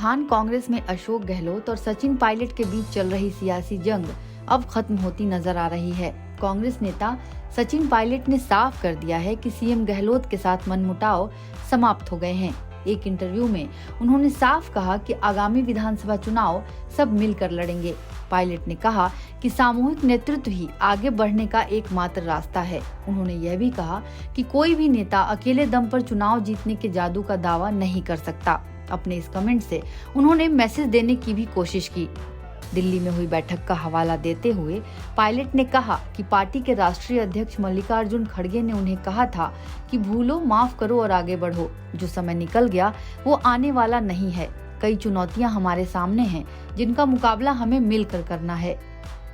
राजस्थान कांग्रेस में अशोक गहलोत और सचिन पायलट के बीच चल रही सियासी जंग अब खत्म होती नजर आ रही है। कांग्रेस नेता सचिन पायलट ने साफ कर दिया है कि सीएम गहलोत के साथ मनमुटाव समाप्त हो गए हैं। एक इंटरव्यू में उन्होंने साफ कहा कि आगामी विधानसभा चुनाव सब मिलकर लड़ेंगे। पायलट ने कहा कि सामूहिक नेतृत्व ही आगे बढ़ने का एकमात्र रास्ता है। उन्होंने यह भी कहा कि कोई भी नेता अकेले दम पर चुनाव जीतने के जादू का दावा नहीं कर सकता। अपने इस कमेंट से उन्होंने मैसेज देने की भी कोशिश की। दिल्ली में हुई बैठक का हवाला देते हुए पायलट ने कहा कि पार्टी के राष्ट्रीय अध्यक्ष मल्लिकार्जुन खड़गे ने उन्हें कहा था कि भूलो, माफ करो और आगे बढ़ो। जो समय निकल गया वो आने वाला नहीं है। कई चुनौतियां हमारे सामने हैं जिनका मुकाबला हमें मिलकर करना है।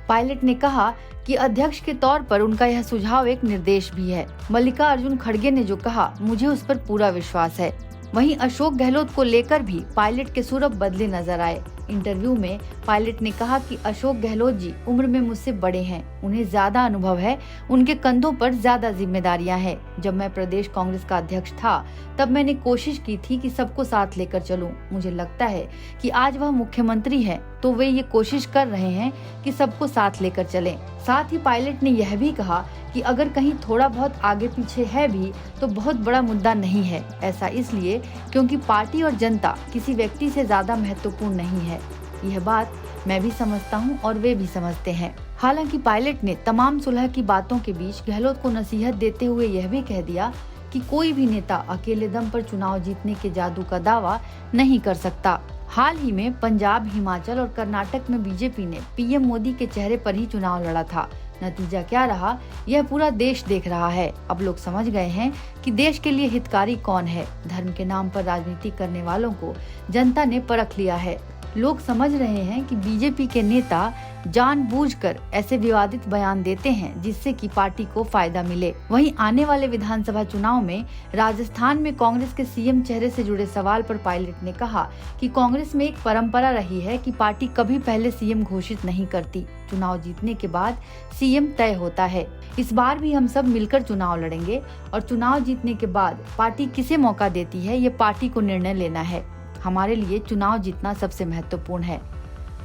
पायलट ने कहा कि अध्यक्ष के तौर पर उनका यह सुझाव एक निर्देश भी है। मल्लिकार्जुन खड़गे ने जो कहा, मुझे उस पर पूरा विश्वास है। वहीं अशोक गहलोत को लेकर भी पायलट के सुर अब बदले नजर आए। इंटरव्यू में पायलट ने कहा कि अशोक गहलोत जी उम्र में मुझसे बड़े हैं, उन्हें ज्यादा अनुभव है, उनके कंधों पर ज्यादा जिम्मेदारियां हैं। जब मैं प्रदेश कांग्रेस का अध्यक्ष था तब मैंने कोशिश की थी कि सबको साथ लेकर चलूं। मुझे लगता है कि आज वह मुख्यमंत्री है तो वे ये कोशिश कर रहे हैं कि सबको साथ लेकर चलें। साथ ही पायलट ने यह भी कहा कि अगर कहीं थोड़ा बहुत आगे पीछे है भी तो बहुत बड़ा मुद्दा नहीं है। ऐसा इसलिए क्योंकि पार्टी और जनता किसी व्यक्ति से ज्यादा महत्वपूर्ण नहीं है। यह बात मैं भी समझता हूं और वे भी समझते हैं। हालांकि पायलट ने तमाम सुलह की बातों के बीच गहलोत को नसीहत देते हुए यह भी कह दिया कि कोई भी नेता अकेले दम पर चुनाव जीतने के जादू का दावा नहीं कर सकता। हाल ही में पंजाब, हिमाचल और कर्नाटक में बीजेपी ने पीएम मोदी के चेहरे पर ही चुनाव लड़ा था। नतीजा क्या रहा यह पूरा देश देख रहा है। अब लोग समझ गए हैं कि देश के लिए हितकारी कौन है। धर्म के नाम पर राजनीति करने वालों को जनता ने परख लिया है। लोग समझ रहे हैं कि बीजेपी के नेता जानबूझकर ऐसे विवादित बयान देते हैं जिससे कि पार्टी को फायदा मिले। वहीं आने वाले विधानसभा चुनाव में राजस्थान में कांग्रेस के सीएम चेहरे से जुड़े सवाल पर पायलट ने कहा कि कांग्रेस में एक परंपरा रही है कि पार्टी कभी पहले सीएम घोषित नहीं करती। चुनाव जीतने के बाद सीएम तय होता है। इस बार भी हम सब मिलकर चुनाव लड़ेंगे और चुनाव जीतने के बाद पार्टी किसे मौका देती है ये पार्टी को निर्णय लेना है। हमारे लिए चुनाव जीतना सबसे महत्वपूर्ण है।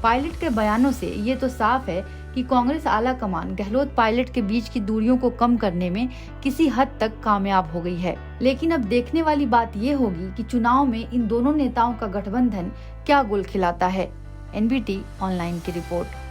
पायलट के बयानों से ये तो साफ है कि कांग्रेस आला कमान गहलोत पायलट के बीच की दूरियों को कम करने में किसी हद तक कामयाब हो गई है। लेकिन अब देखने वाली बात ये होगी कि चुनाव में इन दोनों नेताओं का गठबंधन क्या गुल खिलाता है। एनबीटी ऑनलाइन की रिपोर्ट।